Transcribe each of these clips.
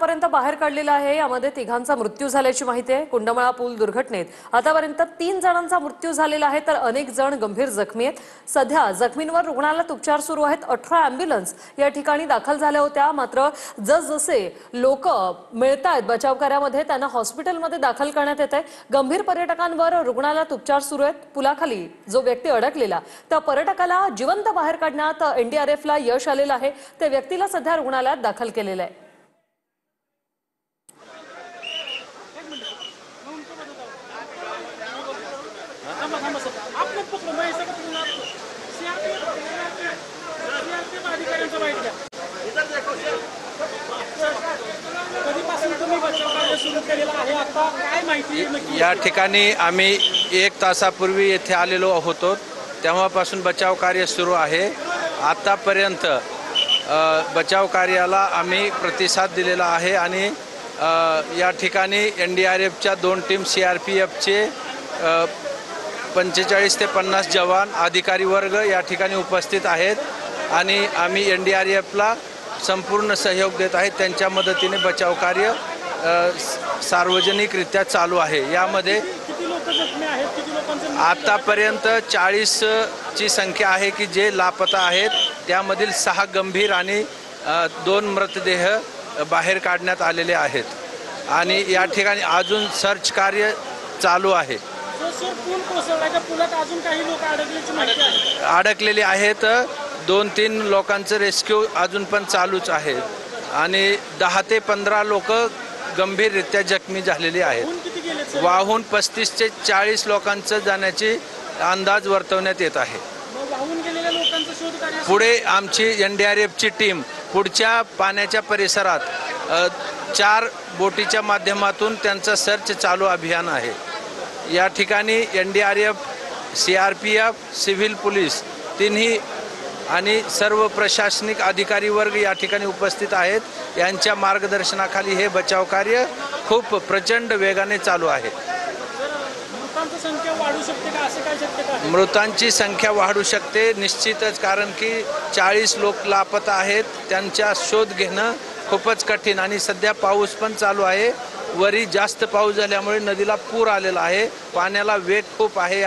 आतापर्यंत बाहेर काढलेला आहे। यामध्ये तिघांचा मृत्यू झाल्याची माहिती आहे। कुंडमळा पूल दुर्घटनेत आतापर्यंत 3 जणांचा मृत्यू झालेला आहे, तर अनेक जण गंभीर जखमी आहेत। सध्या जखमींवर रुग्णालयात उपचार सुरू आहेत। 18 ॲम्ब्युलन्स या ठिकाणी दाखल झाल्या होत्या, मात्र जसजसे लोक मिळतात बचाव कार्यामध्ये त्यांना हॉस्पिटलमध्ये दाखल करण्यात येत आहे। गंभीर पर्यटकांवर रुग्णालयात उपचार सुरू आहेत। पुलाखाली जो व्यक्ती अडकलेला त्या पर्यटकाला जिवंत बाहेर काढण्यात एनडीआरएफला यश आलेलं आहे। त्या व्यक्तीला सध्या रुग्णालयात दाखल केलेलं आहे। या ठिकाणी आम्ही 1 तासापूर्वी येथे आलेलो होतो, तेव्हापासून बचाव कार्य सुरू आहे। आतापर्यंत बचाव कार्याला आम्ही प्रतिसाद दिलेला आहे आणि या ठिकाणी एनडीआरएफच्या 2 टीम, सीआरपीएफचे 45 ते 50 जवान अधिकारी वर्ग या ठिकाणी उपस्थित आहेत आणि आम्ही एनडीआरएफला संपूर्ण सहयोग देत आहेत। त्यांच्या मदतीने बचाव कार्य सार्वजनिकरित्या चालू आहे। यामध्ये आतापर्यंत 40 ची संख्या आहे की जे लापता आहेत, त्यामधील 6 गंभीर आणि 2 मृतदेह बाहेर काढण्यात आलेले आहेत आणि या ठिकाणी अजून सर्च कार्य चालू आहे। अडकलेले आहेत 2-3 लोकांचं रेस्क्यू अजून पण चालूच आहे आणि 10 ते 15 लोक गंभीररित्या जखमी झालेली आहेत। वाहून 35 ते 40 लोकांचं जाण्याची अंदाज वर्तवण्यात येत आहे। पुढे आमची एनडीआरएफची टीम पुढच्या पाण्याच्या परिसरात 4 बोटीच्या माध्यमातून त्यांचं सर्च चालू अभियान आहे। या ठिकाणी एनडीआरएफ, सीआरपीएफ, सिव्हिल पोलीस तिन्ही आणि सर्व प्रशासनिक अधिकारी वर्ग या ठिकाणी उपस्थित आहेत। यांच्या मार्गदर्शनाखाली हे बचाव कार्य खूप प्रचंड वेगाने चालू आहे। मृतांची संख्या वाढू शकते निश्चितच, कारण की 40 लोक लापता आहेत। त्यांचा शोध घेणं खूपच कठीण आणि सध्या पाऊस पण चालू आहे। वरी जास्त पाऊस झाल्यामुळे नदीला पूर आलेला आहे, पाण्याला वेग खूप आहे,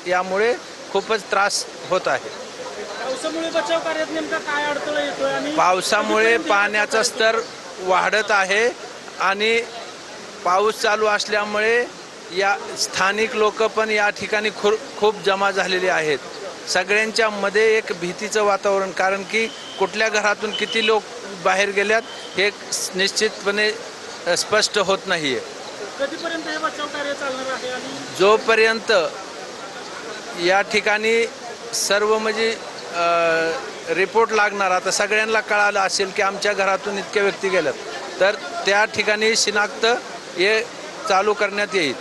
यामुळे खूपच त्रास होत आहे। बचाव कार्यात नेमका काय अडथळा येतोय आणि पावसामुळे पाण्याचा स्तर वाढत आहे आणि पाऊस चालू असल्यामुळे या स्थानिक लोक पण या ठिकाणी खूप जमा झालेले आहेत। सगळ्यांच्या मध्ये एक भीतीचं वातावरण, कारण की कुठल्या घरातून किती लोक बाहेर गेल्यात हे निश्चितपणे स्पष्ट होत नाहीये। कधीपर्यंत हे बचाव कार्य चालणार आहे? आणि जोपर्यंत या ठिकाणी सर्व म्हणजे रिपोर्ट लागणार, आता सगळ्यांना कळालं असेल की आमच्या घरातून इतके व्यक्ती गेल्यात, तर त्या ठिकाणी शिनाख्त हे चालू करण्यात येईल।